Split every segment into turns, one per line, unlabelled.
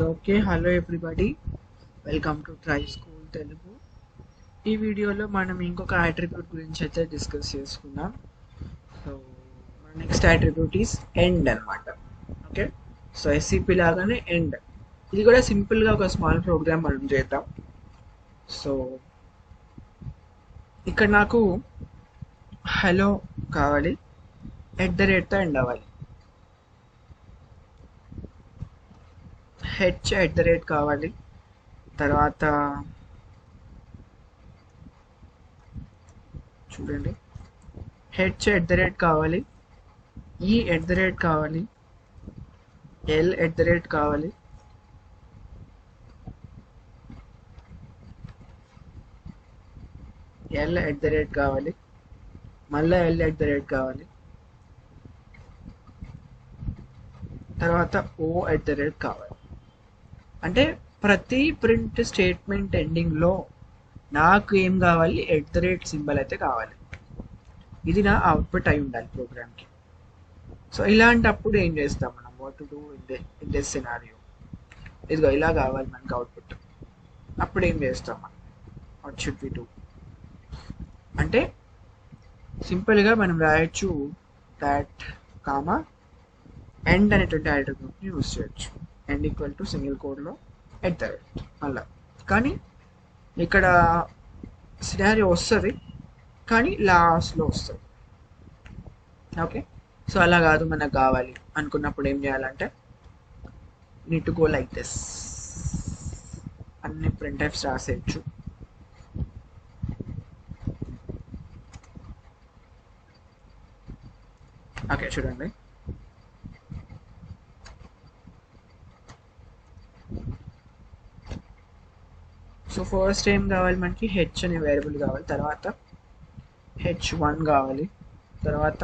Okay, hello everybody, welcome to try school Telugu. ఈ వీడియోలో మనం ఇంకొక అట్రిబ్యూట్ గురించి అయితే డిస్కస్ చేసుకుందాం. సో మన నెక్స్ట్ అట్రిబ్యూట్ ఈస్ ఎండ్ అనమాట. ఓకే, సో ఎస్సిపి లాగానే ఎండ్, ఇది కూడా సింపుల్గా ఒక స్మాల్ ప్రోగ్రామ్ మనం చేద్దాం. సో ఇక్కడ నాకు హలో కావాలి, @ ఎండ్ అవ్వాలి. @ కావాలి, తర్వాత చూడండి @ కావాలి, @ కావాలి, L కావాలి, L కావాలి, మళ్ళీ L కావాలి, తర్వాత O కావాలి. అంటే ప్రతి ప్రింట్ స్టేట్మెంట్ ఎండింగ్లో నాకు ఏం కావాలి, @ సింబల్ అయితే కావాలి. ఇది నా అవుట్పుట్ అయి ఉండాలి ప్రోగ్రామ్కి. సో ఇలాంటప్పుడు ఏం చేస్తాం మనం, what to do in this scenario, ఇదిగో ఇలా కావాలి మనకి అవుట్పుట్. అప్పుడు ఏం చేస్తాం మనం, వాట్ షుడ్ వి డూ అంటే సింపుల్గా మనం రాయొచ్చు దాట్ కామా ఎండ్ అనేటువంటి అట్రిబ్యూట్ని యూజ్ చేయొచ్చు. ఎండ్ ఈక్వల్ టు సింగిల్ కోడ్లో @ అలా. కానీ ఇక్కడ సినారియో వస్తుంది, కానీ లాస్ట్లో వస్తుంది. ఓకే, సో అలా కాదు, మనకు కావాలి అనుకున్నప్పుడు ఏం చేయాలంటే need to go like this, అన్ని ప్రింట్ఎఫ్స్ రాసేయచ్చు. ఓకే చూడండి, సో ఫస్ట్ ఏం కావాలి మనకి, హెచ్ అనే వేరియబుల్ కావాలి, తర్వాత h1 కావాలి, తర్వాత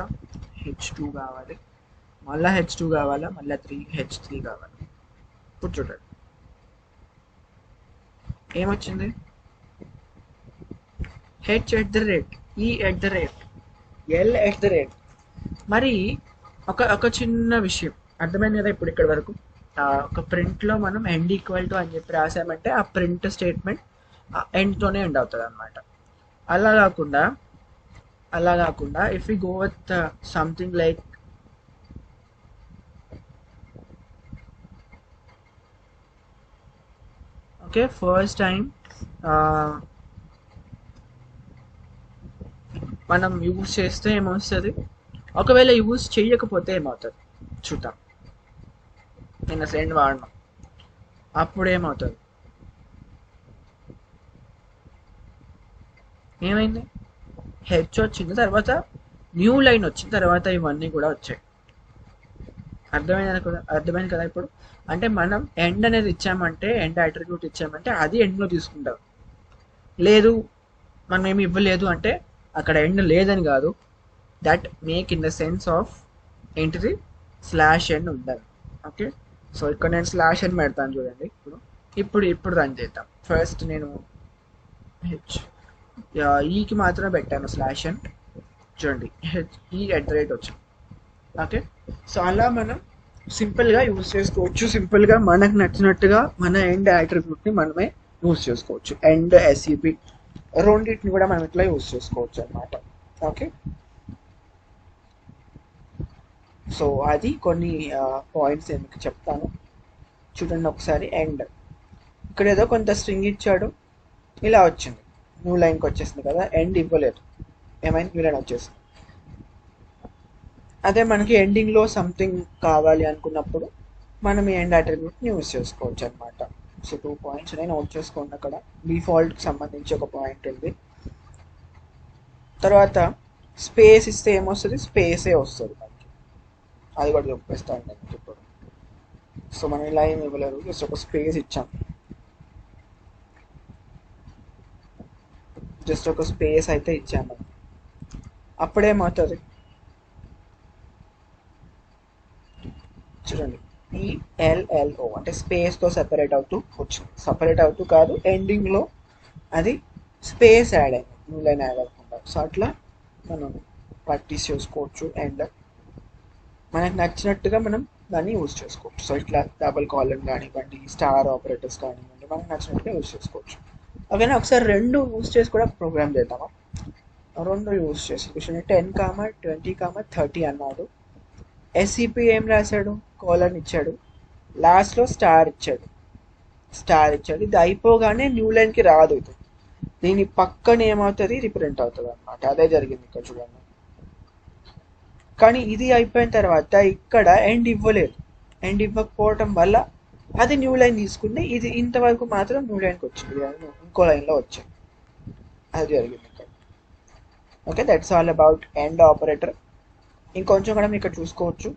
h2 కావాలి, మళ్ళీ h2 కావాలా, మళ్ళీ h3 కావాలి. ఇప్పుడు చూడండి ఏమొచ్చింది, h@, L@. మరి ఒక చిన్న విషయం అర్థమైంది కదా ఇప్పుడు ఇక్కడ వరకు. ఒక ప్రింట్లో మనం ఎండ్ ఈక్వల్ టు అని చెప్పి రాసామంటే ఆ ప్రింట్ స్టేట్మెంట్ ఎండ్తోనే ఎండ్ అవుతుంది అనమాట. అలా కాకుండా if you go with something like okay, first time మనం యూజ్ చేస్తే ఏమొస్తుంది, ఒకవేళ యూజ్ చేయకపోతే ఏమవుతుంది చూద్దాం. నేను సెండ్ వాడను, అప్పుడు ఏమవుతుంది, ఏమైంది, హెచ్ వచ్చింది, తర్వాత న్యూ లైన్ వచ్చిన తర్వాత ఇవన్నీ కూడా వచ్చాయి. అర్థమైంది కదా ఇప్పుడు. అంటే మనం ఎండ్ అనేది ఇచ్చామంటే, ఎండ్ అట్రిబ్యూట్ ఇచ్చామంటే అది ఎండ్లో తీసుకుంటాం. లేదు మనం ఏమి ఇవ్వలేదు అంటే అక్కడ ఎండ్ లేదని కాదు, that make in the sense of ఏంటిది, స్లాష్ ఎండ్ ఉండాలి. ఓకే, సో ఇక్కడ నేను స్లాష్ ఎండ్ పెడతాను చూడండి. ఇప్పుడు రన్ చేద్దాం. ఫస్ట్ నేను ఈకి మాత్రమే పెట్టాను స్లాష్ ఎండ్, చూడండి @ వచ్చింది. ఓకే, సో అలా మనం సింపుల్గా యూజ్ చేసుకోవచ్చు. సింపుల్గా మనకు నచ్చినట్టుగా మన ఎండ్ అట్రిబ్యూట్ని మనమే యూజ్ చేసుకోవచ్చు. ఎండ్ ఎస్ఈపి రెండింటిని కూడా మనం ఇట్లా యూజ్ చేసుకోవచ్చు అనమాట. ఓకే, సో అది కొన్ని పాయింట్స్ ఎందుకు చెప్తాను చూడండి ఒకసారి. ఎండ్ ఇక్కడ ఏదో కొంత స్ట్రింగ్ ఇచ్చాడు, ఇలా వచ్చింది, న్యూ లైన్కి వచ్చేసింది కదా, ఎండ్ ఇవ్వలేదు, ఏమైంది, న్యూ లైన్ వచ్చేసింది. అదే మనకి ఎండింగ్లో సంథింగ్ కావాలి అనుకున్నప్పుడు మనం ఈ ఎండ్ అట్రిబ్యూట్ని యూజ్ చేసుకోవచ్చు అనమాట. సో 2 పాయింట్స్ నేను నోట్ చేసుకోండి. అక్కడ డిఫాల్ట్కి సంబంధించి ఒక పాయింట్ ఉంది, తర్వాత స్పేస్ ఇస్తే ఏమొస్తుంది, స్పేసే వస్తుంది మనకి, అది కూడా చెప్పేస్తాను నేను ఇప్పుడు. సో మనం ఇలా ఏమి ఇవ్వలేరు, జస్ట్ ఒక స్పేస్ ఇచ్చాం, జస్ట్ ఒక స్పేస్ అయితే ఇచ్చాము. అప్పుడేమవుతుంది చూడండి, PLLO అంటే స్పేస్తో సెపరేట్ అవుతూ వచ్చింది. సెపరేట్ అవుతూ కాదు, ఎండింగ్లో అది స్పేస్ యాడ్ అయింది, న్యూ లైన్ యాడ్ అవ్వకుండా. సో అట్లా మనం ప్రాక్టీస్ చేసుకోవచ్చు. అండ్ మనకు నచ్చినట్టుగా మనం దాన్ని యూజ్ చేసుకోవచ్చు. సో ఇట్లా డబుల్ కాలమ్ కానివ్వండి, స్టార్ ఆపరేటర్స్ కానివ్వండి, మనకు నచ్చినట్టుగా యూజ్ చేసుకోవచ్చు. ఓకేనా, ఒకసారి రెండు యూజ్ చేసి కూడా ప్రోగ్రామ్ చేద్దామా. రెండు యూజ్ చేసి 10, 20, 30 అన్నాడు. ఏం రాశాడు, కోలన్ ఇచ్చాడు, లాస్ట్లో స్టార్ ఇచ్చాడు. ఇది అయిపోగానే న్యూ లైన్కి రాదు, ఇది దీని పక్కన ఏమవుతుంది, రిప్రింట్ అవుతుంది అనమాట. అదే జరిగింది ఇక్కడ చూడండి. కానీ ఇది అయిపోయిన తర్వాత ఇక్కడ ఎండ్ ఇవ్వకపోవటం వల్ల అది న్యూ లైన్ తీసుకుంటే ఇది ఇంతవరకు మాత్రం న్యూ లైన్కి వచ్చింది, ఇంకో లైన్లో వచ్చాయి. అది జరిగింది ఇక్కడ. Okay, that's all about end operator. ఇంకొంచెం కూడా మీరు ఇక్కడ చూసుకోవచ్చు.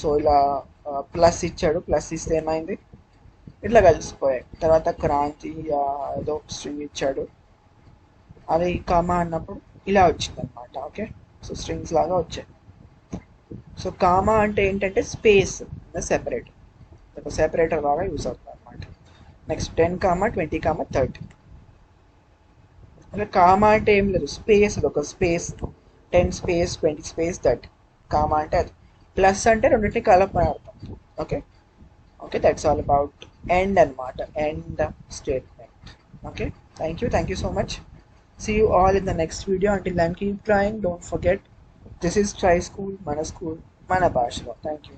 సో ఇలా ప్లస్ ఇచ్చాడు, ప్లస్ ఇస్తే ఏమైంది, ఇట్లా కలిసిపోయాయి. తర్వాత క్రాంతి ఏదో స్ట్రింగ్ ఇచ్చాడు, అది కామా అన్నప్పుడు ఇలా వచ్చింది అనమాట. ఓకే, సో స్ట్రింగ్స్ లాగా వచ్చాయి. సో కామా అంటే ఏంటంటే స్పేస్, సెపరేటర్ లాగా యూస్ అవుతుంది అనమాట. నెక్స్ట్ 10, 20, 30. అంటే కామా అంటే ఏం లేదు, స్పేస్, అది ఒక స్పేస్. 10 space 20 space 30. కామా అంటే అది. ప్లస్ అంటే రెండింటిని కలపని అర్థం. Okay okay, that's all about and అనమాట, and statement. Okay, thank you so much. See you all in the next video. Until then, keep trying. Don't forget, this is Try School, Mana School, Mana Bhashalo. Thank you.